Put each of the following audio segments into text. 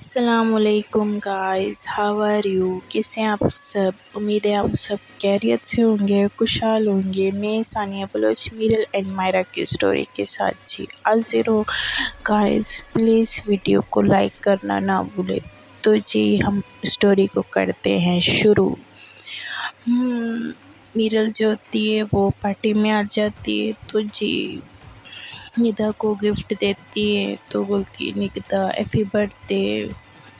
अस्सलामुअलैकुम guys, how are you. कैसे हैं आप सब। उम्मीद है आप सब खैरियत से होंगे, खुशहाल होंगे। मैं सानिया बलोच मीरल एंड मायरा की स्टोरी के साथ जी हाजिर हूँ। गाइस प्लीज़ वीडियो को लाइक करना ना भूले। तो जी हम स्टोरी को करते हैं शुरू। मीरल जो होती है वो पार्टी में आ जाती है। तो जी निदा को गिफ्ट देती है। तो बोलती है, निकिता हैप्पी बर्थडे,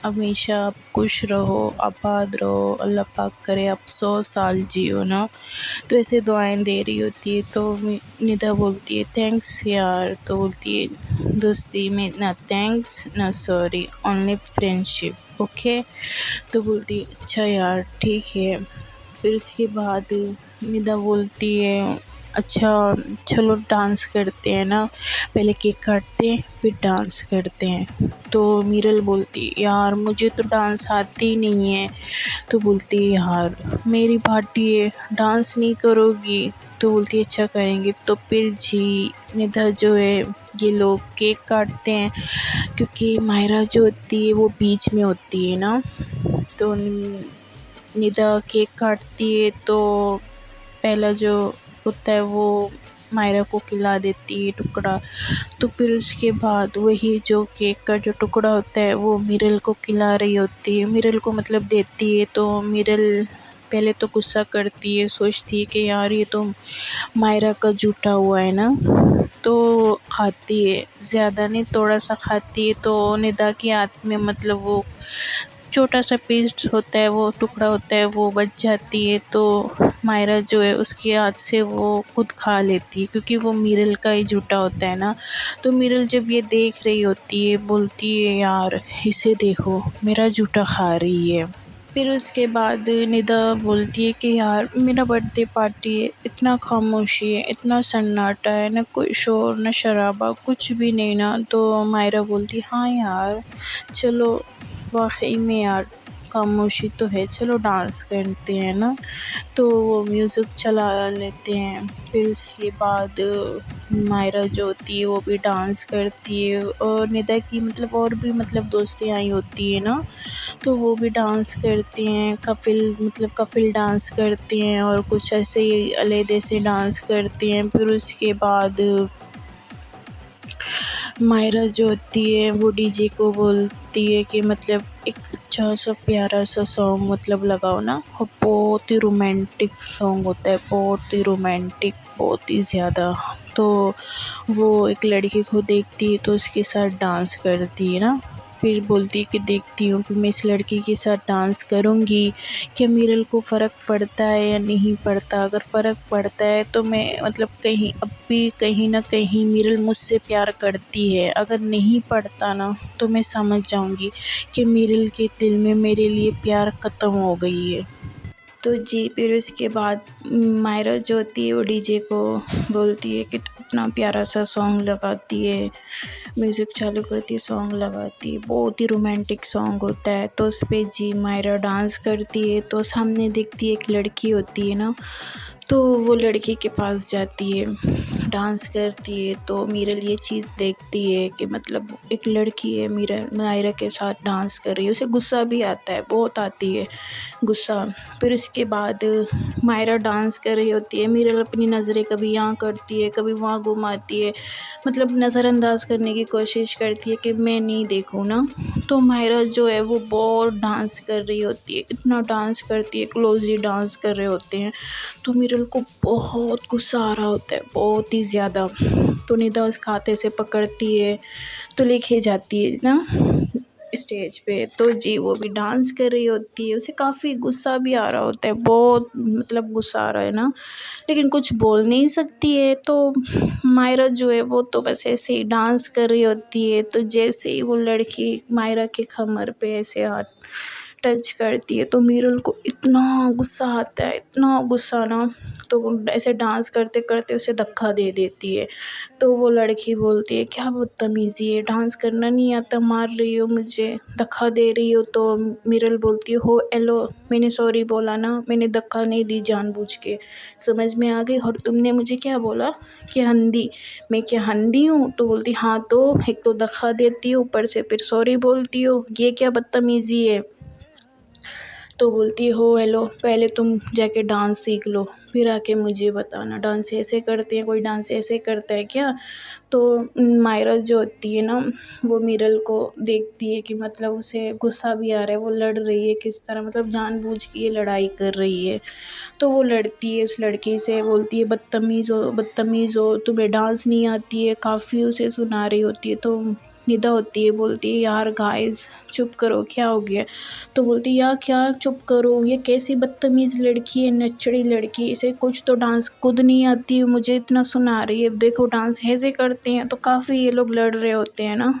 हमेशा आप खुश रहो, आबाद रहो, अल्लाह पाक करे आप 100 साल जियो ना। तो ऐसे दुआएं दे रही होती है। तो निदा बोलती है थैंक्स यार। तो बोलती है दोस्ती में ना थैंक्स ना सॉरी, ओनली फ्रेंडशिप, ओके। तो बोलती है अच्छा यार ठीक है। फिर उसके बाद निदा बोलती है अच्छा चलो डांस करते हैं ना, पहले केक काटते हैं फिर डांस करते हैं। तो मीरल बोलती यार मुझे तो डांस आती ही नहीं है। तो बोलती यार मेरी पार्टी है, डांस नहीं करोगी। तो बोलती अच्छा करेंगे। तो फिर जी निदा जो है ये लोग केक काटते हैं, क्योंकि मायरा जो होती है वो बीच में होती है ना। तो निदा केक काटती है। तो पहला जो होता है वो मायरा को खिला देती है टुकड़ा। तो फिर उसके बाद वही जो केक का जो टुकड़ा होता है वो मिरल को खिला रही होती है, मिरल को मतलब देती है। तो मिरल पहले तो गुस्सा करती है, सोचती है कि यार ये तो मायरा का जूठा हुआ है ना। तो खाती है, ज़्यादा नहीं थोड़ा सा खाती है। तो निदा के हाथ में मतलब वो छोटा सा पीस होता है, वो टुकड़ा होता है, वो बच जाती है। तो मायरा जो है उसके हाथ से वो खुद खा लेती है, क्योंकि वो मिरल का ही जूठा होता है ना। तो मिरल जब ये देख रही होती है बोलती है यार इसे देखो मेरा जूठा खा रही है। फिर उसके बाद निदा बोलती है कि यार मेरा बर्थडे पार्टी है, इतना खामोशी है, इतना सन्नाटा है, ना कोई शोर ना शराबा, कुछ भी नहीं ना। तो मायरा बोलती हाँ यार चलो, वाकई में यार खामोशी तो है, चलो डांस करते हैं ना। तो वो म्यूज़िक चला लेते हैं। फिर उसके बाद मायरा जो होती है वो भी डांस करती है, और निदा की मतलब और भी मतलब दोस्तें आई होती है ना। तो वो भी डांस करती हैं, कपिल मतलब कपिल डांस करते हैं, और कुछ ऐसे ही अलग से डांस करती हैं। फिर उसके बाद मायरा जो होती है वो डीजे को बोलती है कि मतलब एक अच्छा सा प्यारा सा सॉन्ग मतलब लगाओ ना। और बहुत ही रोमांटिक सॉन्ग होता है, बहुत ही रोमांटिक, बहुत ही ज़्यादा। तो वो एक लड़की को देखती है तो उसके साथ डांस करती है ना। फिर बोलती है कि देखती हूँ कि मैं इस लड़की के साथ डांस करूँगी, क्या मिरल को फ़र्क पड़ता है या नहीं पड़ता। अगर फ़र्क पड़ता है तो मैं मतलब कहीं अब भी कहीं ना कहीं मिरल मुझसे प्यार करती है, अगर नहीं पड़ता ना तो मैं समझ जाऊँगी कि मिरल के दिल में मेरे लिए प्यार ख़त्म हो गई है। तो जी फिर उसके बाद मायरा जो होती है वो डीजे को बोलती है कि इतना प्यारा सा सॉन्ग लगाती है, म्यूज़िक चालू करती है, सॉन्ग लगाती है, बहुत ही रोमांटिक सॉन्ग होता है। तो उस पे जी मायरा डांस करती है। तो सामने देखती है एक लड़की होती है ना। तो वो लड़के के पास जाती है, डांस करती है। तो मीरल ये चीज़ देखती है कि मतलब एक लड़की है मीरल मायरा के साथ डांस कर रही है, उसे गुस्सा भी आता है, बहुत आती है गुस्सा। फिर इसके बाद मायरा डांस कर रही होती है, मीरल अपनी नज़रें कभी यहाँ करती है कभी वहाँ घुमाती है, मतलब नज़रअंदाज करने की कोशिश करती है कि मैं नहीं देखूँ ना। तो मायरा जो है वो बहुत डांस कर रही होती है, इतना डांस करती है, क्लोजली डांस कर रहे होते हैं। तो मीरल को बहुत गुस्सा आ रहा होता है, बहुत ही ज़्यादा। तो निदा उस खाते से पकड़ती है तो लेके जाती है ना स्टेज पे। तो जी वो भी डांस कर रही होती है, उसे काफ़ी गुस्सा भी आ रहा होता है, बहुत मतलब गुस्सा आ रहा है ना, लेकिन कुछ बोल नहीं सकती है। तो मायरा जो है वो तो बस ऐसे ही डांस कर रही होती है। तो जैसे ही वो लड़की मायरा के कमर पे ऐसे हाथ टच करती है तो मीरल को इतना गुस्सा आता है, इतना गुस्सा ना, तो वो ऐसे डांस करते करते उसे धक्का दे देती है। तो वो लड़की बोलती है क्या बदतमीज़ी है, डांस करना नहीं आता, मार रही हो मुझे, धक्का दे रही हो। तो मीरल बोलती है हो एलो, मैंने सॉरी बोला ना, मैंने धक्का नहीं दी जानबूझ के, समझ में आ गई। और तुमने मुझे क्या बोला कि अंधी, मैं क्या अंधी हूँ? तो बोलती हाँ, तो एक तो धक्का देती हो, ऊपर से फिर सॉरी बोलती हो, ये क्या बदतमीज़ी है। तो बोलती हो हेलो, पहले तुम जाके डांस सीख लो, फिर आके मुझे बताना डांस ऐसे करते हैं, कोई डांस ऐसे करता है क्या। तो मायरा जो होती है ना, वो मीरल को देखती है कि मतलब उसे गुस्सा भी आ रहा है, वो लड़ रही है किस तरह, मतलब जानबूझ के ये लड़ाई कर रही है। तो वो लड़ती है उस लड़की से, बोलती है बदतमीज़ हो, तुम्हें डांस नहीं आती है, काफ़ी उसे सुना रही होती है। तो निदा होती है, बोलती है यार गाइस चुप करो, क्या हो गया। तो बोलती है यार क्या चुप करो, ये कैसी बदतमीज़ लड़की है, नचड़ी लड़की, इसे कुछ तो डांस खुद नहीं आती है, मुझे इतना सुना रही है, देखो डांस ऐसे करते हैं। तो काफ़ी ये लोग लड़ रहे होते हैं ना।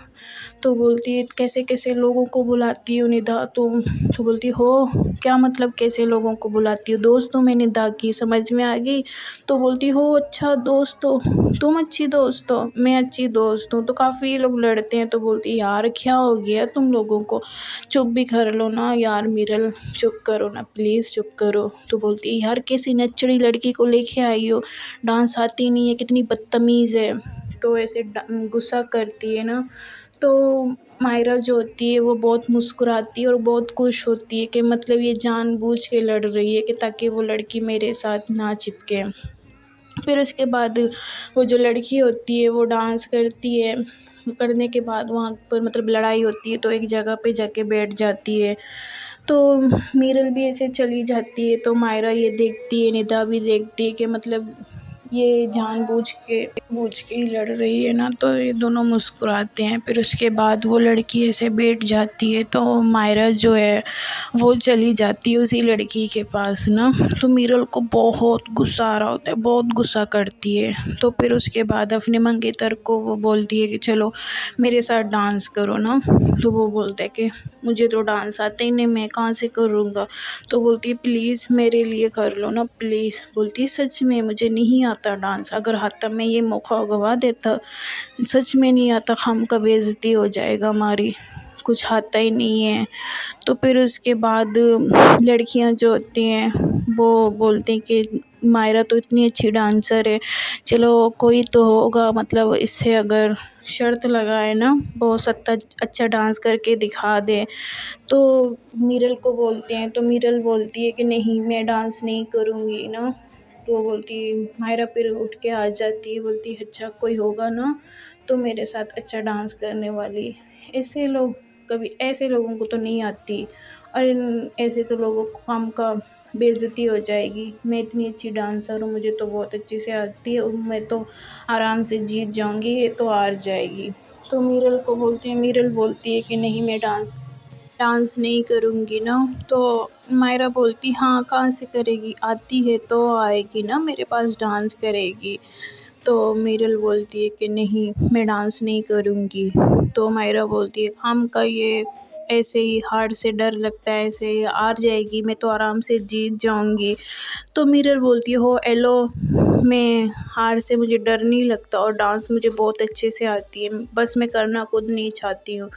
तो बोलती है कैसे कैसे लोगों को बुलाती हो निदा तुम। तो बोलती हो क्या मतलब कैसे लोगों को बुलाती हो, दोस्त हूँ मैं निदा की, समझ में आ गई। तो बोलती हो अच्छा दोस्त हो, तुम अच्छी दोस्त हो, मैं अच्छी दोस्त हूँ। तो काफ़ी लोग लड़ते हैं। तो बोलती यार क्या हो गया तुम लोगों को, चुप भी कर लो ना यार मिरल, चुप करो ना प्लीज़, चुप करो। तो बोलती है यार कैसी नचड़ी लड़की को लेके आई हो, डांस आती नहीं है, कितनी बदतमीज़ है। तो ऐसे गुस्सा करती है ना। तो मायरा जो होती है वो बहुत मुस्कुराती है और बहुत खुश होती है कि मतलब ये जानबूझ के लड़ रही है कि ताकि वो लड़की मेरे साथ ना चिपके। फिर उसके बाद वो जो लड़की होती है वो डांस करती है, करने के बाद वहाँ पर मतलब लड़ाई होती है तो एक जगह पे जाके बैठ जाती है। तो मीरल भी ऐसे चली जाती है। तो मायरा ये देखती है, निदा भी देखती है कि मतलब ये जानबूझ के ही लड़ रही है ना। तो ये दोनों मुस्कुराते हैं। फिर उसके बाद वो लड़की ऐसे बैठ जाती है तो मायरा जो है वो चली जाती है उसी लड़की के पास ना। तो मीरल को बहुत गुस्सा आ रहा होता है, बहुत गुस्सा करती है। तो फिर उसके बाद अपने मंगेतर को वो बोलती है कि चलो मेरे साथ डांस करो ना। तो वो बोलता है कि मुझे तो डांस आता ही नहीं, मैं कहाँ से करूँगा। तो बोलती है प्लीज़ मेरे लिए कर लो ना प्लीज़। बोलती है सच में मुझे नहीं आता डांस, अगर आता मैं ये मौका गवा देता, सच में नहीं आता, हम का बेइज्जती हो जाएगा हमारी, कुछ आता ही नहीं है। तो फिर उसके बाद लड़कियां जो होती हैं वो बोलती हैं कि मायरा तो इतनी अच्छी डांसर है, चलो कोई तो होगा, मतलब इससे अगर शर्त लगाए ना, बहुत सत्ता अच्छा डांस करके दिखा दे। तो मीरल को बोलते हैं। तो मीरल बोलती है कि नहीं मैं डांस नहीं करूँगी ना। तो बोलती मायरा फिर उठ के आ जाती है, बोलती अच्छा कोई होगा ना तो मेरे साथ अच्छा डांस करने वाली। ऐसे लोग, कभी ऐसे लोगों को तो नहीं आती, और ऐसे तो लोगों को काम का बेइज्जती हो जाएगी। मैं इतनी अच्छी डांसर हूँ, मुझे तो बहुत अच्छे से आती है और मैं तो आराम से जीत जाऊँगी, ये तो हार जाएगी। तो मीरल बोलती है कि नहीं मैं डांस डांस नहीं करूँगी ना। तो मायरा बोलती हाँ कहाँ से करेगी, आती है तो आएगी ना मेरे पास डांस करेगी। तो मीरल बोलती है कि नहीं मैं डांस नहीं करूँगी। तो मायरा बोलती है हम का ये ऐसे ही हार से डर लगता है, ऐसे ही हार जाएगी, मैं तो आराम से जीत जाऊँगी। तो मीरर बोलती है हो एलो, मैं हार से मुझे डर नहीं लगता और डांस मुझे बहुत अच्छे से आती है, बस मैं करना खुद नहीं चाहती हूँ।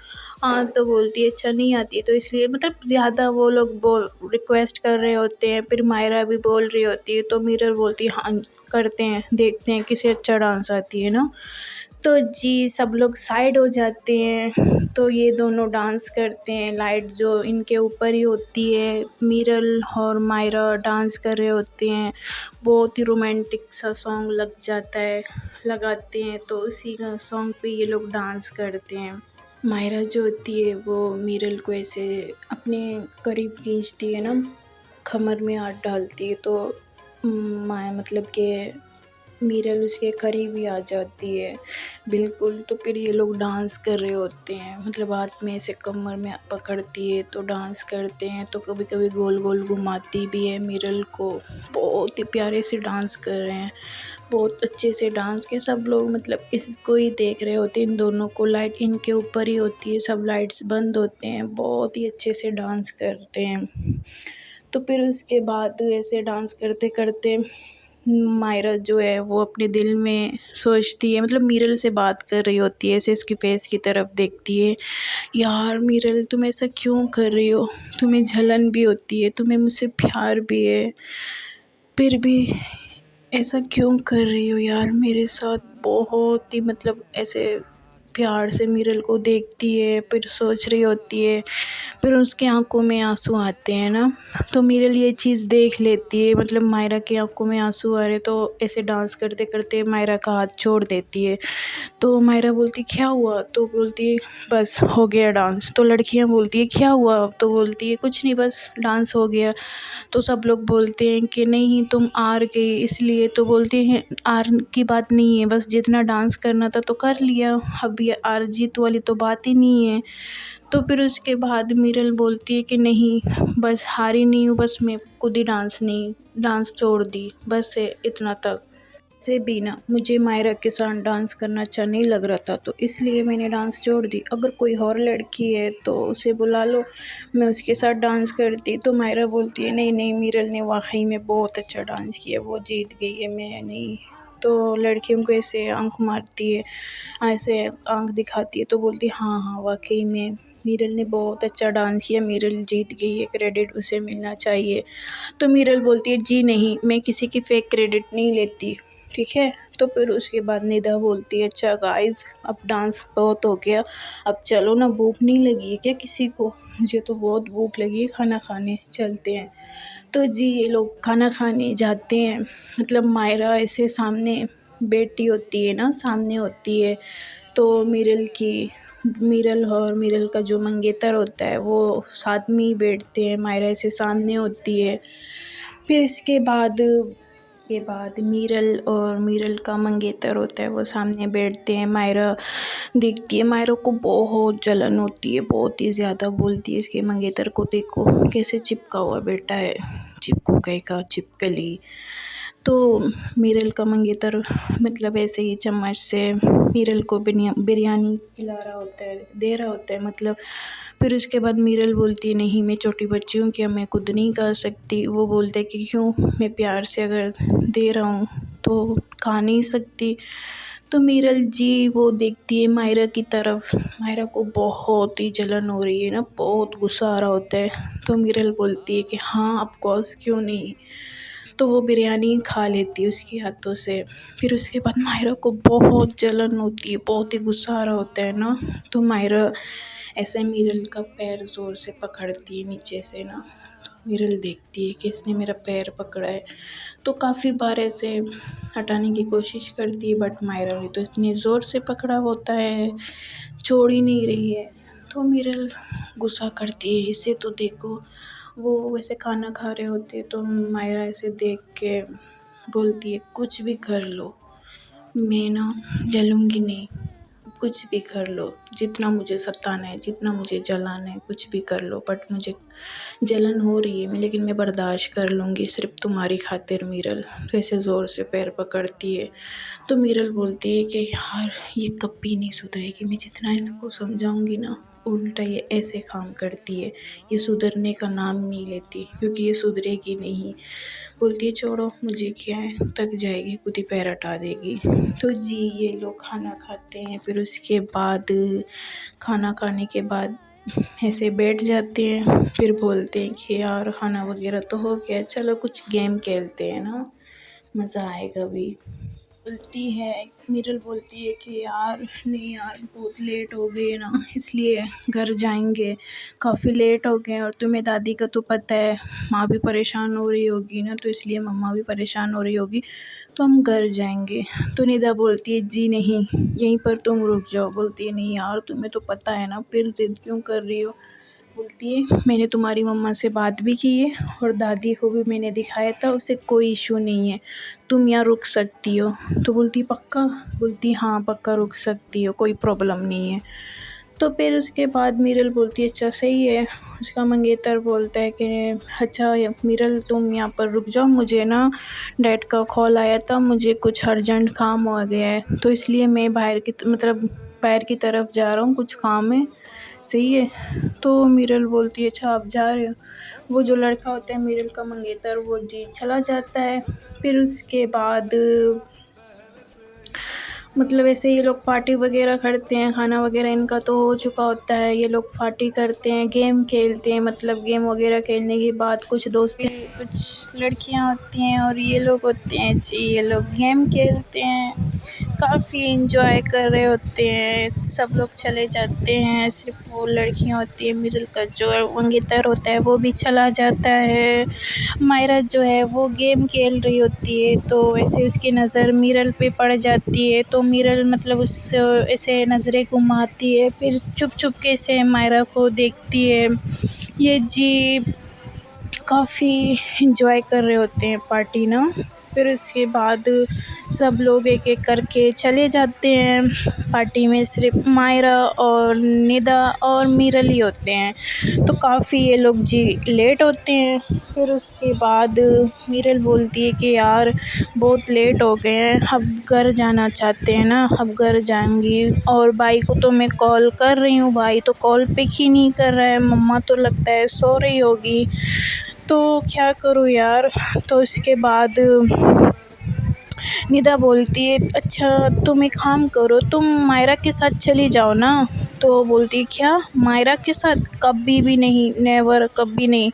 हाँ तो बोलती है अच्छा नहीं आती है तो इसलिए, मतलब ज़्यादा वो लोग बोल रिक्वेस्ट कर रहे होते हैं, फिर मायरा भी बोल रही होती है। तो मीरर बोलती है हाँ करते हैं, देखते हैं किसे अच्छा डांस आती है ना। तो जी सब लोग साइड हो जाते हैं। तो ये दोनों डांस करते हैं, लाइट जो इनके ऊपर ही होती है, मीरल और मायरा डांस कर रहे होते हैं। बहुत ही रोमांटिक सा सॉन्ग लग जाता है, लगाते हैं तो उसी का सॉन्ग पे ये लोग डांस करते हैं। मायरा जो होती है वो मीरल को ऐसे अपने करीब खींचती है ना, कमर में हाथ डालती है। तो माया मतलब कि मीरल उसके करीब ही आ जाती है बिल्कुल। तो फिर ये लोग डांस कर रहे होते हैं, मतलब हाथ में ऐसे कमर में पकड़ती है तो डांस करते हैं, तो कभी कभी गोल गोल घुमाती भी है मीरल को। बहुत ही प्यारे से डांस कर रहे हैं, बहुत अच्छे से डांस के सब लोग मतलब इसको ही देख रहे होते हैं। इन दोनों को लाइट इनके ऊपर ही होती है, सब लाइट्स बंद होते हैं, बहुत ही अच्छे से डांस करते हैं। तो फिर उसके बाद ऐसे डांस करते करते मायरा जो है वो अपने दिल में सोचती है, मतलब मीरल से बात कर रही होती है, ऐसे इसकी फेस की तरफ देखती है, यार मीरल तुम ऐसा क्यों कर रही हो, तुम्हें जलन भी होती है, तुम्हें मुझसे प्यार भी है, फिर भी ऐसा क्यों कर रही हो यार मेरे साथ। बहुत ही मतलब ऐसे प्यार से मीरल को देखती है, फिर सोच रही होती है, फिर उसकी आंखों में आंसू आते हैं ना। तो मीरल ये चीज़ देख लेती है, मतलब मायरा की आंखों में आंसू आ रहे, तो ऐसे डांस करते करते मायरा का हाथ छोड़ देती है। तो मायरा बोलती क्या हुआ, तो बोलती बस हो गया डांस। तो लड़कियां बोलती है क्या हुआ, तो बोलती है कुछ नहीं बस डांस हो गया। तो सब लोग बोलते हैं कि नहीं तुम हार गई इसलिए, तो बोलती है हार की बात नहीं है, बस जितना डांस करना था तो कर लिया, अब ये हार जीत वाली तो बात ही नहीं है। तो फिर उसके बाद मीरल बोलती है कि नहीं बस हारी नहीं हूँ, बस मैं खुद ही डांस छोड़ दी, बस है इतना तक। से भी ना मुझे मायरा के साथ डांस करना अच्छा नहीं लग रहा था, तो इसलिए मैंने डांस छोड़ दी, अगर कोई और लड़की है तो उसे बुला लो, मैं उसके साथ डांस करती। तो मायरा बोलती है नहीं नहीं मीरल ने वाकई में बहुत अच्छा डांस किया, वो जीत गई है, मैं नहीं। तो लड़कियों को ऐसे आंख मारती है, ऐसे आंख दिखाती है, तो बोलती है हाँ हाँ वाकई में मीरल ने बहुत अच्छा डांस किया, मीरल जीत गई है, क्रेडिट उसे मिलना चाहिए। तो मीरल बोलती है जी नहीं, मैं किसी की फेक क्रेडिट नहीं लेती, ठीक है। तो फिर उसके बाद निदा बोलती है अच्छा गाइस अब डांस बहुत हो गया, अब चलो ना, भूख नहीं लगी है क्या किसी को, मुझे तो बहुत भूख लगी है, खाना खाने चलते हैं। तो जी ये लोग खाना खाने जाते हैं, मतलब मायरा ऐसे सामने बैठी होती है ना, सामने होती है, तो मीरल और मीरल का जो मंगेतर होता है वो साथ में ही बैठते हैं, मायरा ऐसे सामने होती है। फिर इसके बाद मीरल और मीरल का मंगेतर होता है वो सामने बैठते हैं, मायरा देखती है, मायरा को बहुत जलन होती है, बहुत ही ज़्यादा, बोलती है इसके मंगेतर को देखो कैसे चिपका हुआ बैठा है, चिपकू कहेगा चिपकली। तो मीरल का मंगेतर मतलब ऐसे ही चम्मच से मीरल को बिरयानी खिला रहा होता है, दे रहा होता है मतलब। फिर उसके बाद मीरल बोलती है नहीं मैं छोटी बच्ची हूँ, क्या मैं खुद नहीं कर सकती। वो बोलते हैं कि क्यों, मैं प्यार से अगर दे रहा हूँ तो खा नहीं सकती। तो मीरल जी वो देखती है मायरा की तरफ, मायरा को बहुत ही जलन हो रही है ना, बहुत गुस्सा आ रहा होता है। तो मीरल बोलती है कि हाँ ऑफ कोर्स क्यों नहीं। तो वो बिरयानी खा लेती है उसके हाथों से। फिर उसके बाद मायरा को बहुत जलन होती है, बहुत ही गुस्सा आ रहा होता है ना। तो मायरा ऐसे मीरल का पैर ज़ोर से पकड़ती है नीचे से ना। तो मीरल देखती है कि इसने मेरा पैर पकड़ा है, तो काफ़ी बार ऐसे हटाने की कोशिश करती है, बट मायरा ने तो इतनी ज़ोर से पकड़ा होता है, छोड़ ही नहीं रही है। तो मीरल गुस्सा करती है, इसे तो देखो, वो वैसे खाना खा रहे होते हैं, तो मायरा ऐसे देख के बोलती है कुछ भी कर लो, मैं ना जलूंगी नहीं, कुछ भी कर लो, जितना मुझे सताना है, जितना मुझे जलाना है, कुछ भी कर लो, बट मुझे जलन हो रही है मैं, लेकिन मैं बर्दाश्त कर लूँगी सिर्फ तुम्हारी खातिर मीरल। तो ऐसे ज़ोर से पैर पकड़ती है। तो मीरल बोलती है कि यार ये कभी नहीं सुधरेगी, मैं जितना इसको समझाऊंगी ना उल्टा ये ऐसे काम करती है, ये सुधरने का नाम नहीं लेती, क्योंकि ये सुधरेगी नहीं। बोलती है छोड़ो मुझे क्या है, थक जाएगी खुद ही पैर हटा देगी। तो जी ये लोग खाना खाते हैं, फिर उसके बाद खाना खाने के बाद ऐसे बैठ जाते हैं, फिर बोलते हैं कि यार खाना वगैरह तो हो गया, चलो कुछ गेम खेलते हैं ना, मज़ा आएगा भी। बोलती है मीरल बोलती है कि यार नहीं यार बहुत लेट हो गई है ना, इसलिए घर जाएंगे, काफ़ी लेट हो गए, और तुम्हें दादी का तो पता है, माँ भी परेशान हो रही होगी ना, तो इसलिए मम्मा भी परेशान हो रही होगी, तो हम घर जाएंगे। तो निदा बोलती है जी नहीं यहीं पर तुम रुक जाओ। बोलती है नहीं यार तुम्हें तो पता है ना, फिर जिद क्यों कर रही हो, बोलती है मैंने तुम्हारी मम्मा से बात भी की है और दादी को भी मैंने दिखाया था, उसे कोई इशू नहीं है, तुम यहाँ रुक सकती हो। तो बोलती पक्का? बोलती हाँ पक्का रुक सकती हो, कोई प्रॉब्लम नहीं है। तो फिर उसके बाद मीरल बोलती है अच्छा सही है। उसका मंगेतर बोलता है कि अच्छा मीरल तुम यहाँ पर रुक जाओ, मुझे ना डैड का कॉल आया था, मुझे कुछ अर्जेंट काम हो गया है, तो इसलिए मैं बाहर की तरफ जा रहा हूँ, कुछ काम है, सही है। तो मीरल बोलती है अच्छा आप जा रहे हो। वो जो लड़का होता है मीरल का मंगेतर, वो जी चला जाता है। फिर उसके बाद मतलब ऐसे ये लोग पार्टी वगैरह करते हैं, खाना वगैरह इनका तो हो चुका होता है, ये लोग पार्टी करते हैं, गेम खेलते हैं, मतलब गेम वगैरह खेलने के बाद कुछ दोस्तें कुछ लड़कियां होती हैं और ये लोग होते हैं जी, ये लोग गेम खेलते हैं, काफ़ी इंजॉय कर रहे होते हैं, सब लोग चले जाते हैं, सिर्फ वो लड़कियां होती है, मिडिल का जो मंगेतर होता है वो भी चला जाता है। मायरा जो है वो गेम खेल रही होती है, तो ऐसे उसकी नज़र मिरल पे पड़ जाती है, तो मिरल मतलब उस ऐसे नज़रें घुमाती है, फिर चुप चुपके से मायरा को देखती है। ये जी काफ़ी इंजॉय कर रहे होते हैं पार्टी ना। फिर उसके बाद सब लोग एक एक करके चले जाते हैं पार्टी में, सिर्फ मायरा और निदा और मीरल ही होते हैं, तो काफ़ी ये लोग जी लेट होते हैं। फिर उसके बाद मीरल बोलती है कि यार बहुत लेट हो गए हैं, अब घर जाना चाहते हैं ना, अब घर जाऊंगी, और भाई को तो मैं कॉल कर रही हूँ, भाई तो कॉल पिक ही नहीं कर रहा है, मम्मा तो लगता है सो रही होगी, तो क्या करूँ यार। तो इसके बाद निदा बोलती है अच्छा तुम एक काम करो, तुम मायरा के साथ चली जाओ ना। तो बोलती है क्या मायरा के साथ? कभी भी नहीं, नेवर, कभी नहीं।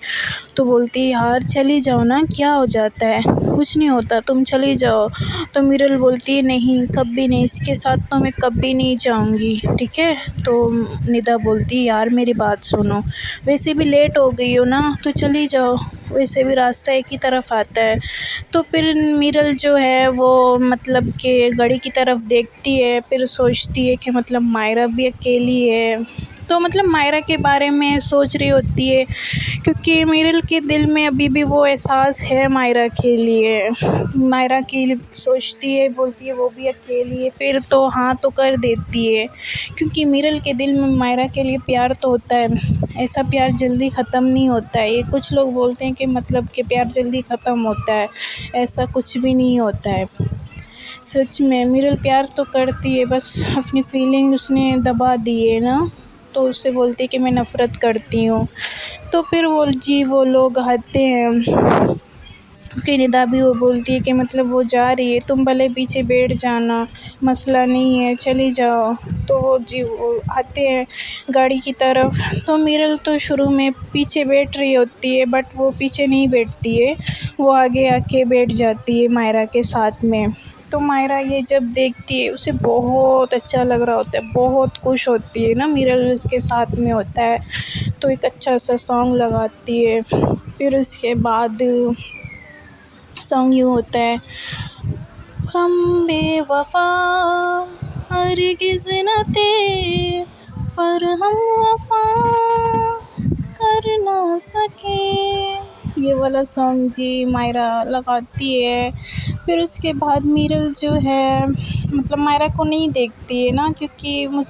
तो बोलती है यार चली जाओ ना, क्या हो जाता है, कुछ नहीं होता, तुम चली जाओ। तो मिरल बोलती है नहीं कभी नहीं, इसके साथ तो मैं कभी नहीं जाऊंगी, ठीक है। तो निदा बोलती है यार मेरी बात सुनो, वैसे भी लेट हो गई हो ना, तो चली जाओ, वैसे भी रास्ता एक ही तरफ आता है। तो फिर मिरल जो है वो मतलब कि घड़ी की तरफ देखती है, फिर सोचती है कि मतलब मायरा भी अकेली है, तो मतलब मायरा के बारे में सोच रही होती है, क्योंकि मिरल के दिल में अभी भी वो एहसास है मायरा के लिए, मायरा के लिए सोचती है, बोलती है वो भी अकेली है, फिर तो हाँ तो कर देती है, क्योंकि मिरल के दिल में मायरा के लिए प्यार तो होता है, ऐसा प्यार जल्दी ख़त्म नहीं होता है। ये कुछ लोग बोलते हैं कि मतलब कि प्यार जल्दी ख़त्म होता है, ऐसा कुछ भी नहीं होता है। सच में मिरल प्यार तो करती है, बस अपनी फीलिंग उसने दबा दी है ना, तो उससे बोलती है कि मैं नफ़रत करती हूँ। तो फिर वो लोग आते हैं, क्योंकि निदा भी वो बोलती है कि मतलब वो जा रही है, तुम भले पीछे बैठ जाना, मसला नहीं है, चली जाओ। तो वो आते हैं गाड़ी की तरफ, तो मिरल तो शुरू में पीछे बैठ रही होती है, बट वो पीछे नहीं बैठती है, वो आगे आके बैठ जाती है मायरा के साथ में। तो मायरा ये जब देखती है उसे बहुत अच्छा लग रहा होता है, बहुत खुश होती है ना, मिरल उसके साथ में होता है, तो एक अच्छा सा सॉन्ग लगाती है। फिर उसके बाद सॉन्ग यूँ होता है, हम बेवफा हरगिज़ न थे, पर हम वफा कर ना सके, ये वाला सॉन्ग जी मायरा लगाती है। फिर उसके बाद मिरल जो है मतलब मायरा को नहीं देखती है ना, क्योंकि वो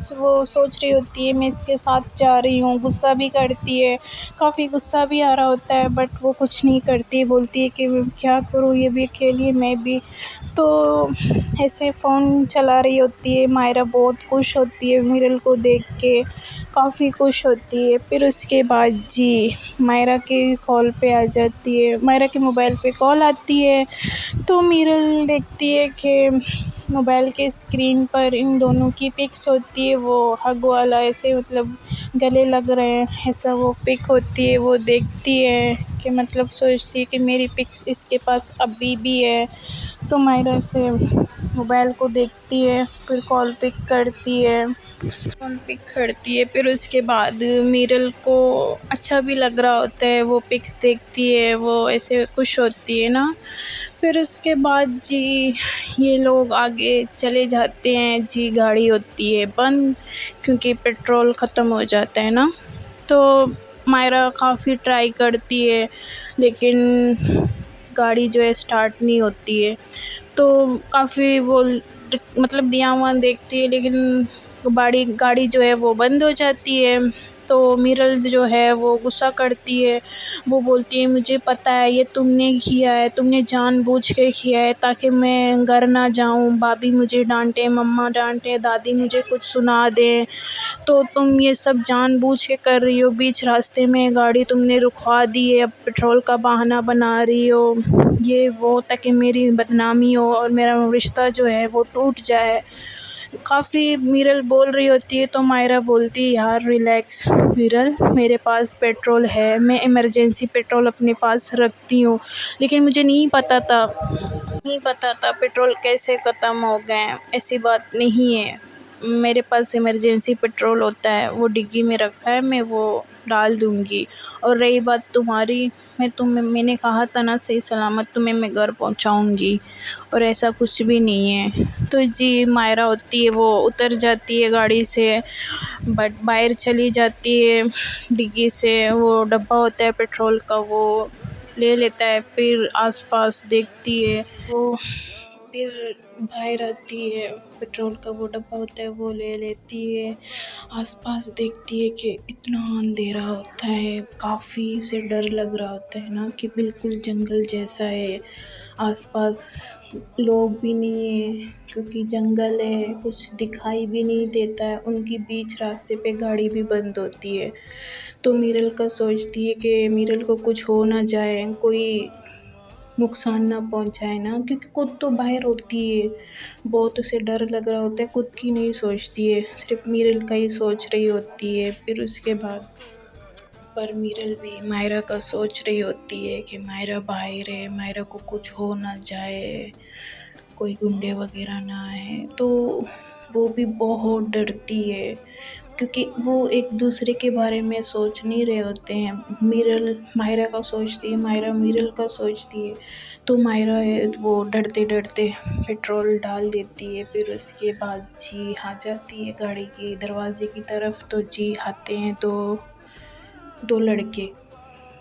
सोच रही होती है मैं इसके साथ जा रही हूँ, गुस्सा भी करती है, काफ़ी गुस्सा भी आ रहा होता है, बट वो कुछ नहीं करती, बोलती है कि मैं क्या करूँ, ये भी अकेली है, मैं भी। तो ऐसे फ़ोन चला रही होती है मायरा, बहुत खुश होती है मिरल को देख के, काफ़ी खुश होती है। फिर उसके बाद जी मायरा के कॉल पे आ जाती है, मायरा के मोबाइल पे कॉल आती है, तो मिरल देखती है कि मोबाइल के स्क्रीन पर इन दोनों की पिक्स होती है, वो हग वाला ऐसे मतलब गले लग रहे हैं, ऐसा वो पिक होती है, वो देखती है कि मतलब सोचती है कि मेरी पिक्स इसके पास अभी भी है। तो मायरा से मोबाइल को देखती है, फिर कॉल पिक करती है, फ़ोन पिक करती है। फिर उसके बाद मिरल को अच्छा भी लग रहा होता है, वो पिक्स देखती है, वो ऐसे खुश होती है ना। फिर उसके बाद जी ये लोग आगे चले जाते हैं जी, गाड़ी होती है बंद, क्योंकि पेट्रोल ख़त्म हो जाता है ना। तो मायरा काफ़ी ट्राई करती है, लेकिन गाड़ी जो है स्टार्ट नहीं होती है। तो काफ़ी वो मतलब दिया देखती है, लेकिन गाड़ी गाड़ी जो है वो बंद हो जाती है। तो मीरल जो है वो गुस्सा करती है, वो बोलती है मुझे पता है ये तुमने किया है, तुमने जानबूझ के किया है ताकि मैं घर ना जाऊँ, भाभी मुझे डांटे, मम्मा डांटे, दादी मुझे कुछ सुना दें। तो तुम ये सब जानबूझ के कर रही हो, बीच रास्ते में गाड़ी तुमने रुकवा दी है, अब पेट्रोल का बहाना बना रही हो, ये वो, ताकि मेरी बदनामी हो और मेरा रिश्ता जो है वो टूट जाए। काफ़ी मीरल बोल रही होती है, तो मायरा बोलती है यार रिलैक्स मीरल, मेरे पास पेट्रोल है, मैं इमरजेंसी पेट्रोल अपने पास रखती हूँ। लेकिन मुझे नहीं पता था पेट्रोल कैसे ख़त्म हो गए, ऐसी बात नहीं है, मेरे पास इमरजेंसी पेट्रोल होता है, वो डिग्गी में रखा है, मैं वो डाल दूँगी। और रही बात तुम्हारी, मैंने कहा था ना सही सलामत तुम्हें मैं घर पहुँचाऊँगी, और ऐसा कुछ भी नहीं है। तो जी मायरा होती है वो उतर जाती है गाड़ी से, बट बाहर चली जाती है, डिग्गी से वो डब्बा होता है पेट्रोल का वो ले लेता है, फिर आसपास देखती है वो, फिर बाहर आती है, पेट्रोल का वो डब्बा होता है वो ले लेती है, आसपास देखती है कि इतना अंधेरा होता है, काफ़ी उसे डर लग रहा होता है ना, कि बिल्कुल जंगल जैसा है, आसपास लोग भी नहीं है क्योंकि जंगल है, कुछ दिखाई भी नहीं देता है, उनकी बीच रास्ते पे गाड़ी भी बंद होती है। तो मीरल का सोचती है कि मीरल को कुछ हो ना जाए, कोई नुकसान ना पहुंचाए ना, क्योंकि खुद तो बाहर होती है, बहुत उसे डर लग रहा होता है, खुद की नहीं सोचती है, सिर्फ मीरल का ही सोच रही होती है। फिर उसके बाद पर मीरल भी मायरा का सोच रही होती है कि मायरा बाहर है, मायरा को कुछ हो ना जाए, कोई गुंडे वगैरह ना आए, तो वो भी बहुत डरती है, क्योंकि वो एक दूसरे के बारे में सोच नहीं रहे होते हैं, मीरल मायरा का सोचती है, मायरा मीरल का सोचती है, तो मायरा है वो डरते डरते पेट्रोल डाल देती है। फिर उसके बाद जी आ जाती है गाड़ी की दरवाजे की तरफ, तो जी आते हैं तो दो लड़के,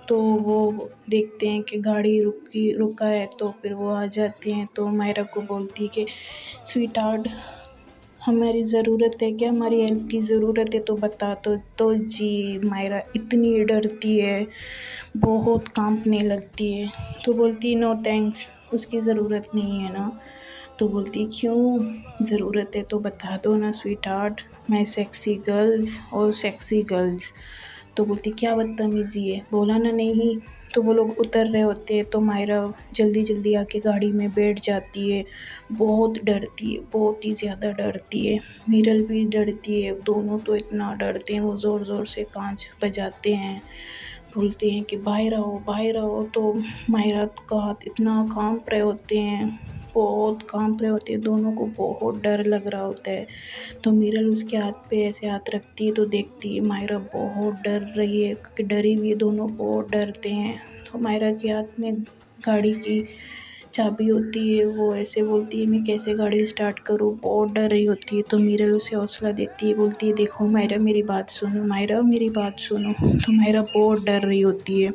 तो वो देखते हैं कि गाड़ी रुका है, तो फिर वो आ जाते हैं, तो मायरा को बोलती है कि स्वीट हार्ट हमारी ज़रूरत है क्या, हमारी हेल्प की ज़रूरत है तो बता। तो जी मायरा इतनी डरती है, बहुत कांपने लगती है, तो बोलती है नो थैंक्स, उसकी ज़रूरत नहीं है ना। तो बोलती क्यों ज़रूरत है तो बता दो ना स्वीट हार्ट, मैं सेक्सी गर्ल्स और सेक्सी गर्ल्स। तो बोलती क्या बदतमीज़ी है, बोला ना नहीं। तो वो लोग उतर रहे होते हैं, तो मायरा जल्दी जल्दी आके गाड़ी में बैठ जाती है, बहुत डरती है, बहुत ही ज़्यादा डरती है, मीरल भी डरती है, दोनों तो इतना डरते हैं, वो ज़ोर ज़ोर से कांच बजाते हैं, बोलते हैं कि बाहर आओ बाहर आओ। तो मायरा का हाथ इतना कांप रहे होते हैं, बहुत कांप रहे होते हैं, दोनों को बहुत डर लग रहा होता है। तो मीरल उसके हाथ पे ऐसे हाथ रखती है, तो देखती है मायरा बहुत डर रही है, क्योंकि डरी हुई है, दोनों बहुत डरते हैं। तो मायरा के हाथ में गाड़ी की चाबी होती है, वो ऐसे बोलती है मैं कैसे गाड़ी स्टार्ट करूँ, बहुत डर रही होती है। तो मीरल उसे हौसला देती है, बोलती है देखो मायरा मेरी बात सुनो, मायरा मेरी बात सुनो। तो मायरा बहुत डर रही होती है।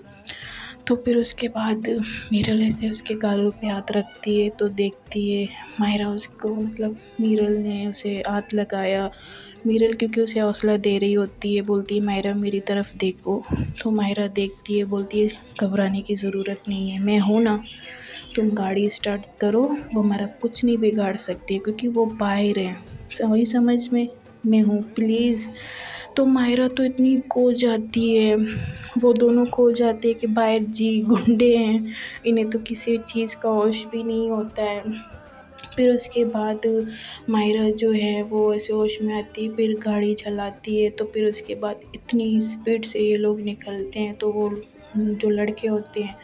तो फिर उसके बाद मीरल ऐसे उसके गालों पे हाथ रखती है, तो देखती है मायरा उसको, मतलब मीरल ने उसे हाथ लगाया, मीरल क्योंकि उसे हौसला दे रही होती है, बोलती है मायरा मेरी तरफ देखो। तो मायरा देखती है, बोलती है घबराने की ज़रूरत नहीं है, मैं हूँ ना, तुम गाड़ी स्टार्ट करो, वो हमारा कुछ नहीं बिगाड़ सकती, क्योंकि वो बाहर है, वही समझ में, मैं हूँ प्लीज़। तो मायरा तो इतनी खो जाती है, वो दोनों खो जाते हैं कि बाहर जी गुंडे हैं, इन्हें तो किसी चीज़ का होश भी नहीं होता है। फिर उसके बाद मायरा जो है वो ऐसे होश में आती है, फिर गाड़ी चलाती है, तो फिर उसके बाद इतनी स्पीड से ये लोग निकलते हैं, तो वो जो लड़के होते हैं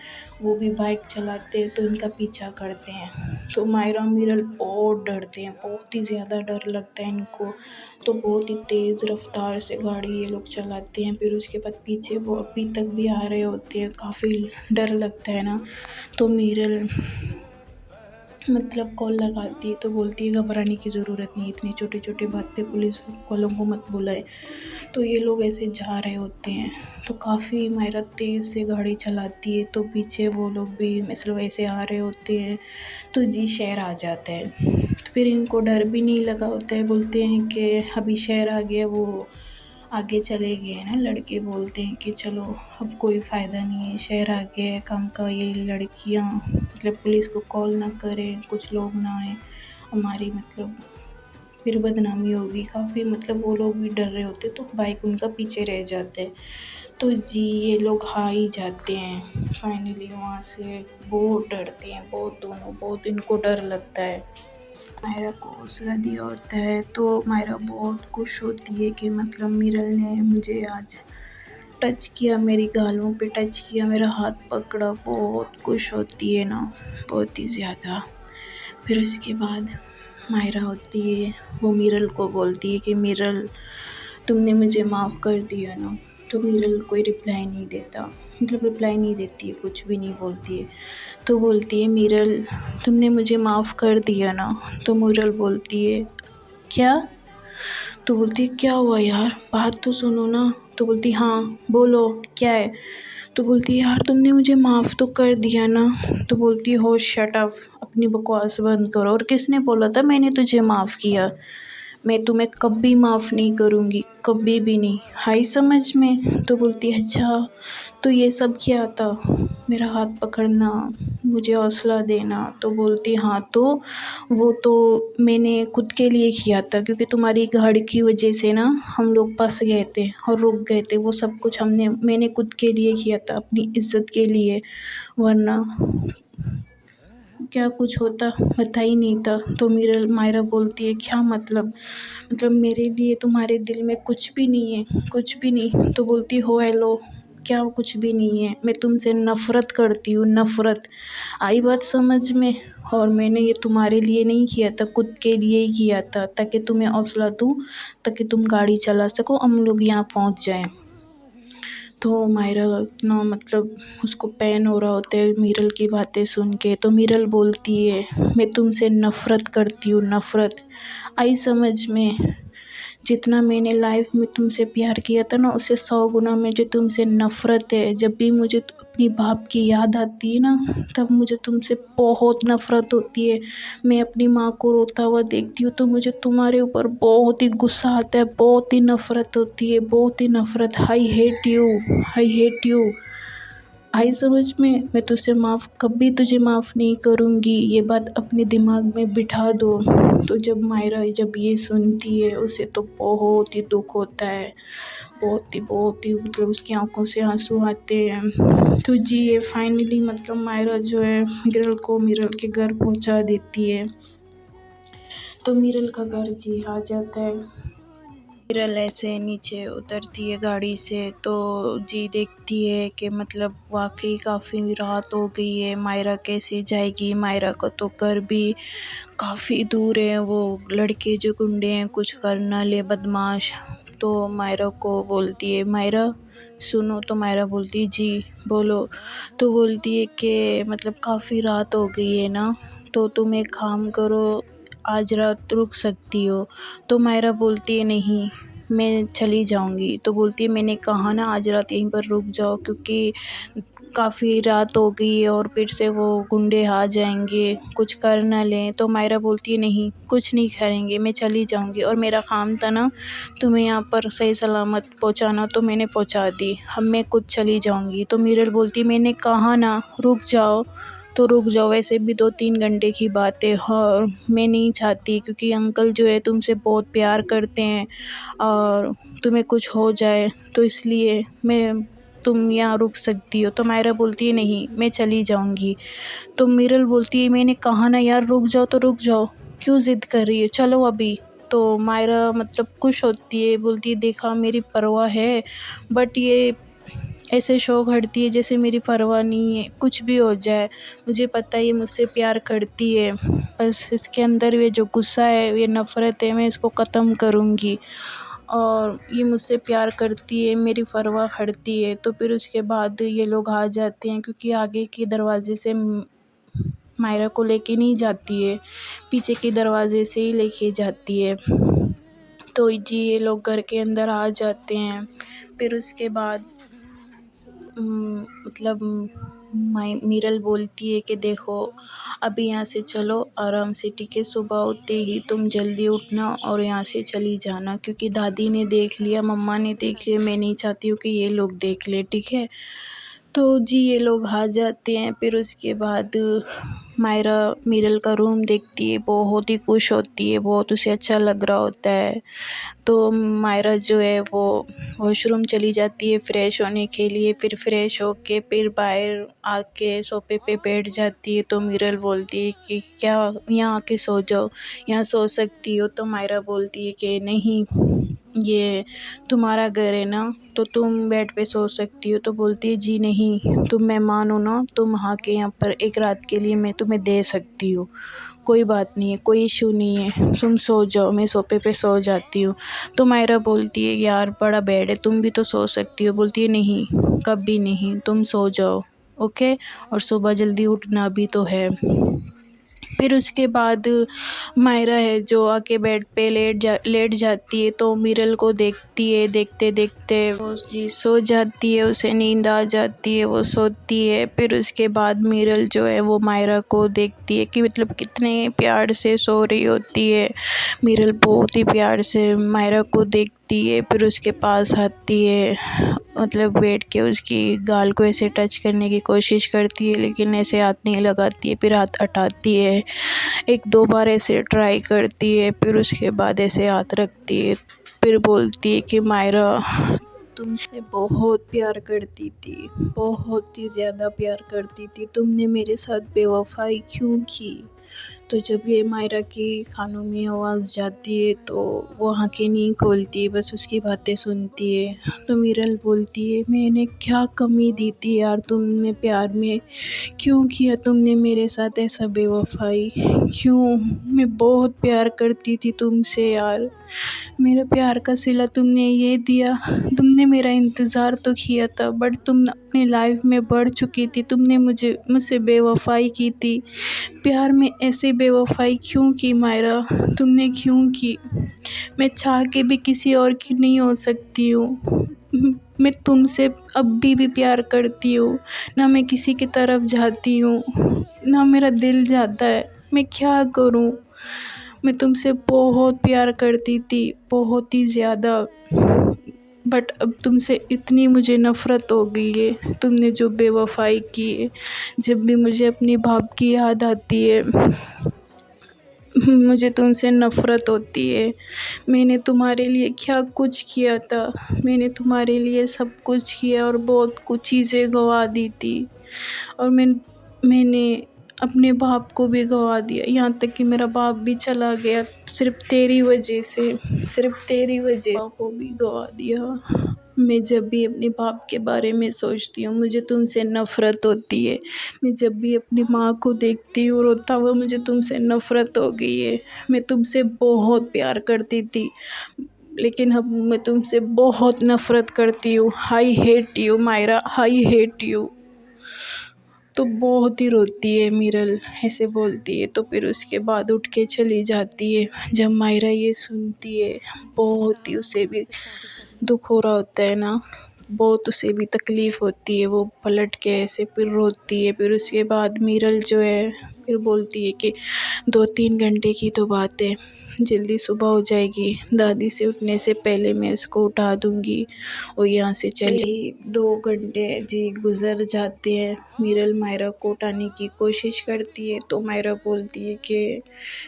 वो भी बाइक चलाते हैं, तो इनका पीछा करते हैं। तो मायरा मीरल बहुत डरते हैं, बहुत ही ज़्यादा डर लगता है इनको, तो बहुत ही तेज़ रफ्तार से गाड़ी ये लोग चलाते हैं। फिर उसके बाद पीछे वो अभी तक भी आ रहे होते हैं, काफ़ी डर लगता है ना। तो मीरल मतलब कॉल लगाती है तो बोलती है घबराने की ज़रूरत नहीं, इतनी छोटी छोटी बात पे पुलिस वालों को मत बुलाए। तो ये लोग ऐसे जा रहे होते हैं, तो काफ़ी मायरा तेज़ से गाड़ी चलाती है, तो पीछे वो लोग भी मतलब ऐसे आ रहे होते हैं, तो जी शहर आ जाता है। तो फिर इनको डर भी नहीं लगा होता है, बोलते हैं कि अभी शहर आ गया, वो आगे चले गए हैं ना। लड़के बोलते हैं कि चलो अब कोई फ़ायदा नहीं है, शहर आ गया है काम का, ये लड़कियां मतलब पुलिस को कॉल ना करें, कुछ लोग ना आए, हमारी मतलब फिर बदनामी होगी काफ़ी, मतलब वो लोग भी डर रहे होते, तो बाइक उनका पीछे रह जाते हैं। तो जी ये लोग आ ही जाते हैं फाइनली वहाँ से। बहुत डरते हैं, बहुत, दोनों बहुत इनको डर लगता है। मायरा को हौसला दिया होता है, तो मायरा बहुत खुश होती है कि मतलब मीरल ने मुझे आज टच किया, मेरी गालों पे टच किया, मेरा हाथ पकड़ा, बहुत खुश होती है ना, बहुत ही ज़्यादा। फिर उसके बाद मायरा होती है, वो मीरल को बोलती है कि मीरल तुमने मुझे माफ़ कर दिया ना। तो मीरल कोई रिप्लाई नहीं देता, मतलब रिप्लाई नहीं देती है, कुछ भी नहीं बोलती है। तो बोलती है मीरल तुमने मुझे माफ़ कर दिया ना। तो मीरल बोलती है क्या? तो बोलती है क्या हुआ यार, बात तो सुनो ना। तो बोलती हाँ बोलो क्या है। तो बोलती है यार तुमने मुझे माफ़ तो कर दिया ना। तो बोलती है हो शट अप, अपनी बकवास बंद करो, और किसने बोला था मैंने तुझे माफ़ किया? मैं तुम्हें कभी माफ़ नहीं करूँगी, कभी भी नहीं, आई समझ में? तो बोलती है अच्छा तो ये सब क्या था, मेरा हाथ पकड़ना, मुझे हौसला देना। तो बोलती हाँ तो वो तो मैंने खुद के लिए किया था, क्योंकि तुम्हारी गाड़ी की वजह से ना हम लोग फंस गए थे और रुक गए थे, वो सब कुछ मैंने खुद के लिए किया था, अपनी इज्जत के लिए, वरना क्या कुछ होता पता ही नहीं था। तो मेरा मायरा बोलती है क्या मतलब मेरे लिए तुम्हारे दिल में कुछ भी नहीं है, कुछ भी नहीं? तो बोलती हो हेलो क्या कुछ भी नहीं है, मैं तुमसे नफ़रत करती हूँ, नफ़रत। आई बात समझ में? और मैंने ये तुम्हारे लिए नहीं किया था, खुद के लिए ही किया था, ताकि तुम्हें हौसला दूँ, ताकि तुम गाड़ी चला सको, हम लोग यहाँ पहुँच जाएं। तो मायरा इतना मतलब उसको पेन हो रहा होता है मीरल की बातें सुन के। तो मीरल बोलती है मैं तुमसे नफ़रत करती हूँ, नफ़रत। आई समझ में? जितना मैंने लाइफ में तुमसे प्यार किया था ना, उससे 100 गुना मुझे तुमसे नफ़रत है। जब भी मुझे अपनी बाप की याद आती है ना, तब मुझे तुमसे बहुत नफ़रत होती है। मैं अपनी माँ को रोता हुआ देखती हूँ तो मुझे तुम्हारे ऊपर बहुत ही गुस्सा आता है, बहुत ही नफ़रत होती है, बहुत ही नफ़रत। I hate you, I hate you. आई समझ में? मैं तुझसे माफ़ कभी तुझे माफ़ नहीं करूँगी, ये बात अपने दिमाग में बिठा दो। तो जब मायरा जब ये सुनती है, उसे तो बहुत ही दुख होता है, बहुत ही मतलब उसकी आंखों से आंसू आते हैं। तो जी ये फाइनली मतलब मायरा जो है मीरल के घर पहुंचा देती है। तो मीरल का घर जी आ जाता है। मीरल ऐसे नीचे उतरती है गाड़ी से, तो जी देखती है कि मतलब वाकई काफ़ी रात हो गई है, मायरा कैसे जाएगी? मायरा का तो घर भी काफ़ी दूर है, वो लड़के जो गुंडे हैं कुछ करना ले बदमाश। तो मायरा को बोलती है मायरा सुनो। तो मायरा बोलती है जी बोलो। तो बोलती है कि मतलब काफ़ी रात हो गई है ना, तो तुम एक काम करो, आज रात रुक सकती हो? तो मायरा बोलती है नहीं मैं चली जाऊंगी। तो बोलती है मैंने कहा ना आज रात यहीं पर रुक जाओ, क्योंकि काफ़ी रात हो गई है और फिर से वो गुंडे आ जाएंगे, कुछ कर ना लें। तो मायरा बोलती है नहीं कुछ नहीं करेंगे, मैं चली जाऊंगी, और मेरा काम था ना तुम्हें यहाँ पर सही सलामत पहुँचाना, तो मैंने पहुँचा दी, अब मैं खुद चली जाऊंगी। तो मीरल बोलती है मैंने कहा ना रुक जाओ, तो रुक जाओ, वैसे भी 2-3 घंटे की बात है, और मैं नहीं चाहती, क्योंकि अंकल जो है तुमसे बहुत प्यार करते हैं और तुम्हें कुछ हो जाए, तो इसलिए तुम यहाँ रुक सकती हो। तो मायरा बोलती है नहीं मैं चली जाऊंगी। तो मीरल बोलती है मैंने कहा ना यार रुक जाओ, तो रुक जाओ, क्यों ज़िद कर रही है, चलो अभी। तो मायरा मतलब खुश होती है, बोलती है देखा मेरी परवाह है, बट ये ऐसे शो करती है जैसे मेरी परवाह नहीं है, कुछ भी हो जाए, मुझे पता है ये मुझसे प्यार करती है, बस इसके अंदर ये जो गुस्सा है, ये नफ़रत है, मैं इसको ख़त्म करूँगी, और ये मुझसे प्यार करती है, मेरी परवाह करती है। तो फिर उसके बाद ये लोग आ जाते हैं, क्योंकि आगे के दरवाजे से मायरा को लेके नहीं जाती है, पीछे के दरवाजे से ही लेके जाती है। तो जी ये लोग घर के अंदर आ जाते हैं। फिर उसके बाद मतलब मीरल बोलती है कि देखो अभी यहाँ से चलो आराम से, ठीक है, सुबह होते ही तुम जल्दी उठना और यहाँ से चली जाना, क्योंकि दादी ने देख लिया, मम्मा ने देख लिया, मैं नहीं चाहती हूँ कि ये लोग देख ले, ठीक है। तो जी ये लोग आ जाते हैं। फिर उसके बाद मायरा मीरल का रूम देखती है, बहुत ही खुश होती है, बहुत उसे अच्छा लग रहा होता है। तो मायरा जो है वो वॉशरूम चली जाती है फ़्रेश होने के लिए। फिर फ्रेश होके फिर बाहर आके सोफ़े पे बैठ जाती है। तो मीरल बोलती है कि क्या यहाँ आके सो जाओ, यहाँ सो सकती हो। तो मायरा बोलती है कि नहीं, ये तुम्हारा घर है ना, तो तुम बेड पे सो सकती हो। तो बोलती है जी नहीं, तुम मेहमान हो ना, तुम आके यहाँ पर एक रात के लिए मैं तुम्हें दे सकती हूँ, कोई बात नहीं है, कोई इशू नहीं है, तुम सो जाओ, मैं सोफ़े पे सो जाती हूँ। तो मायरा बोलती है यार बड़ा बेड है, तुम भी तो सो सकती हो। बोलती है नहीं, कभी नहीं, तुम सो जाओ, ओके, और सुबह जल्दी उठना भी तो है। फिर उसके बाद मायरा है जो आके बेड पे लेट जाती है। तो मीरल को देखती है, देखते देखते वो जी सो जाती है, उसे नींद आ जाती है, वो सोती है। फिर उसके बाद मीरल जो है वो मायरा को देखती है कि मतलब कितने प्यार से सो रही होती है। मीरल बहुत ही प्यार से मायरा को देखती है, फिर उसके पास आती है, मतलब बैठ के उसकी गाल को ऐसे टच करने की कोशिश करती है, लेकिन ऐसे हाथ नहीं लगाती है, फिर हाथ हटाती है, एक दो बार ऐसे ट्राई करती है, फिर उसके बाद ऐसे हाथ रखती है। फिर बोलती है कि मायरा तुमसे बहुत प्यार करती थी, बहुत ही ज़्यादा प्यार करती थी, तुमने मेरे साथ बेवफाई क्यों की। तो जब ये मायरा की कानों में आवाज़ जाती है तो वो आंखें नहीं खोलती, बस उसकी बातें सुनती है। तो मीरल बोलती है मैंने क्या कमी दी थी यार तुमने प्यार में, क्यों किया तुमने मेरे साथ ऐसा बेवफाई, क्यों, मैं बहुत प्यार करती थी तुमसे यार, मेरा प्यार का सिला तुमने ये दिया। तुमने मेरा इंतज़ार तो किया था, बट तुम अपनी लाइफ में बढ़ चुकी थी, तुमने मुझसे बेवफाई की थी। प्यार में ऐसे बेवफाई क्यों की मायरा, तुमने क्यों की। मैं चाह के भी किसी और की नहीं हो सकती हूँ। मैं तुमसे अब भी प्यार करती हूँ, ना मैं किसी की तरफ जाती हूँ, ना मेरा दिल जाता है, मैं क्या करूँ। मैं तुमसे बहुत प्यार करती थी, बहुत ही ज़्यादा, बट अब तुमसे इतनी मुझे नफ़रत हो गई है, तुमने जो बेवफाई की है। जब भी मुझे अपने बाप की याद आती है, मुझे तुमसे नफ़रत होती है। मैंने तुम्हारे लिए क्या कुछ किया था, मैंने तुम्हारे लिए सब कुछ किया और बहुत कुछ चीज़ें गंवा दी थी, और मैंने अपने बाप को भी गंवा दिया, यहाँ तक कि मेरा बाप भी चला गया सिर्फ़ तेरी वजह से, सिर्फ़ तेरी वजह बाप को भी गंवा दिया। मैं जब भी अपने बाप के बारे में सोचती हूँ मुझे तुमसे नफ़रत होती है। मैं जब भी अपनी माँ को देखती हूँ रोता हुआ, मुझे तुमसे नफ़रत हो गई है। मैं तुमसे बहुत प्यार करती थी, लेकिन अब मैं तुमसे बहुत नफ़रत करती हूँ। I hate you Myra, I hate you. तो बहुत ही रोती है मीरल, ऐसे बोलती है। तो फिर उसके बाद उठ के चली जाती है। जब मायरा ये सुनती है, बहुत ही उसे भी दुख हो रहा होता है ना, बहुत उसे भी तकलीफ़ होती है। वो पलट के ऐसे फिर रोती है। फिर उसके बाद मीरल जो है फिर बोलती है कि 2-3 घंटे की तो बात है, जल्दी सुबह हो जाएगी, दादी से उठने से पहले मैं उसको उठा दूँगी और यहाँ से चली। 2 घंटे जी गुज़र जाते हैं। मीरल मायरा को उठाने की कोशिश करती है, तो मायरा बोलती है कि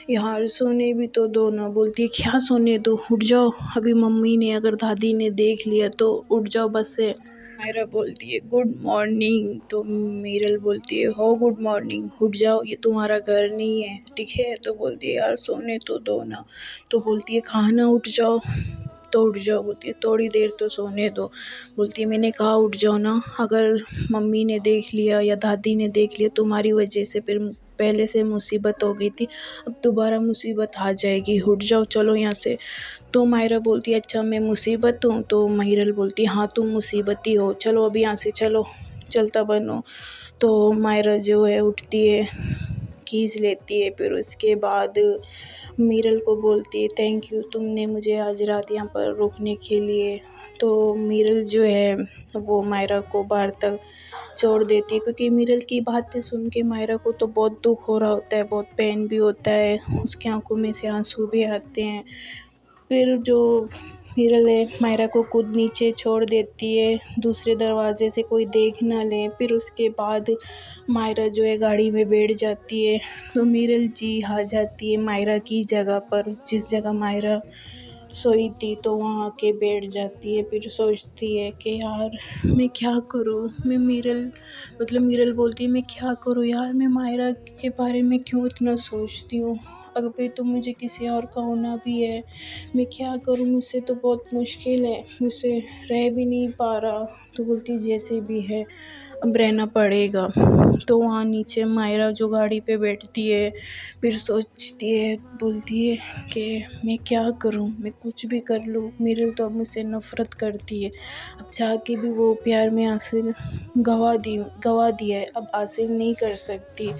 यार सोने भी तो दो ना। बोलती है क्या सोने दो, उठ जाओ, अभी मम्मी ने अगर दादी ने देख लिया तो उठ जाओ बस से। मायरा बोलती है गुड मॉर्निंग। तो मीरल बोलती है हो गुड मॉर्निंग, उठ जाओ, ये तुम्हारा घर नहीं है, ठीक है। तो बोलती है यार सोने तो दो ना। तो बोलती है कहाँ ना उठ जाओ, तो उठ जाओ। बोलती है थोड़ी देर तो सोने दो। बोलती है मैंने कहा उठ जाओ ना, अगर मम्मी ने देख लिया या दादी ने देख लिया तुम्हारी वजह से, फिर पहले से मुसीबत हो गई थी, अब दोबारा मुसीबत आ जाएगी, उठ जाओ चलो यहाँ से। तो मायरा बोलती है अच्छा मैं मुसीबत हूँ। तो मीरल बोलती है हाँ तुम मुसीबत ही हो, चलो अभी यहाँ से चलो, चलता बनो। तो मायरा जो है उठती है, खींच लेती है। फिर उसके बाद मीरल को बोलती है थैंक यू तुमने मुझे आज रात यहाँ पर रुकने के लिए। तो मीरल जो है वो मायरा को बाहर तक छोड़ देती है, क्योंकि मीरल की बातें सुन के मायरा को तो बहुत दुख हो रहा होता है, बहुत पेन भी होता है, उसकी आंखों में से आंसू भी आते हैं। फिर जो मीरल है मायरा को खुद नीचे छोड़ देती है, दूसरे दरवाजे से कोई देख ना ले। फिर उसके बाद मायरा जो है गाड़ी में बैठ जाती है, तो मीरल जी आ जाती है मायरा की जगह पर, जिस जगह मायरा सोई थी, तो वहाँ आके बैठ जाती है। फिर सोचती है कि यार मैं क्या करूँ, मैं मीरल बोलती है मैं क्या करूँ यार, मैं मायरा के बारे में क्यों इतना सोचती हूँ, अभी तो मुझे किसी और का होना भी है, मैं क्या करूँ, मुझसे तो बहुत मुश्किल है, मुझसे रह भी नहीं पा रहा। तो बोलती जैसे भी है अब रहना पड़ेगा। तो वहाँ नीचे मायरा जो गाड़ी पे बैठती है, फिर सोचती है, बोलती है कि मैं क्या करूँ, मैं कुछ भी कर लूँ, मीरल तो अब मुझसे नफ़रत करती है, अब चाह के भी वो प्यार में हासिल गवा दिया है, अब हासिल नहीं कर सकती।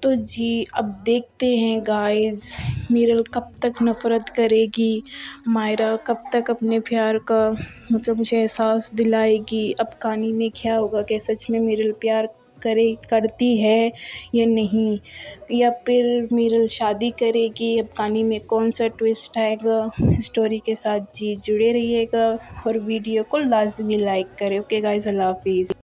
तो जी अब देखते हैं गाइस, मीरल कब तक नफ़रत करेगी, मायरा कब तक अपने प्यार का मुझे एहसास दिलाएगी। अब कहानी में क्या होगा कि सच में मीरल प्यार करती है या नहीं, या फिर मीरल शादी करेगी। अब कहानी में कौन सा ट्विस्ट आएगा, स्टोरी के साथ जी जुड़े रहिएगा और वीडियो को लाजमी लाइक करें। ओके गाइस, अल्लाह हाफिज़।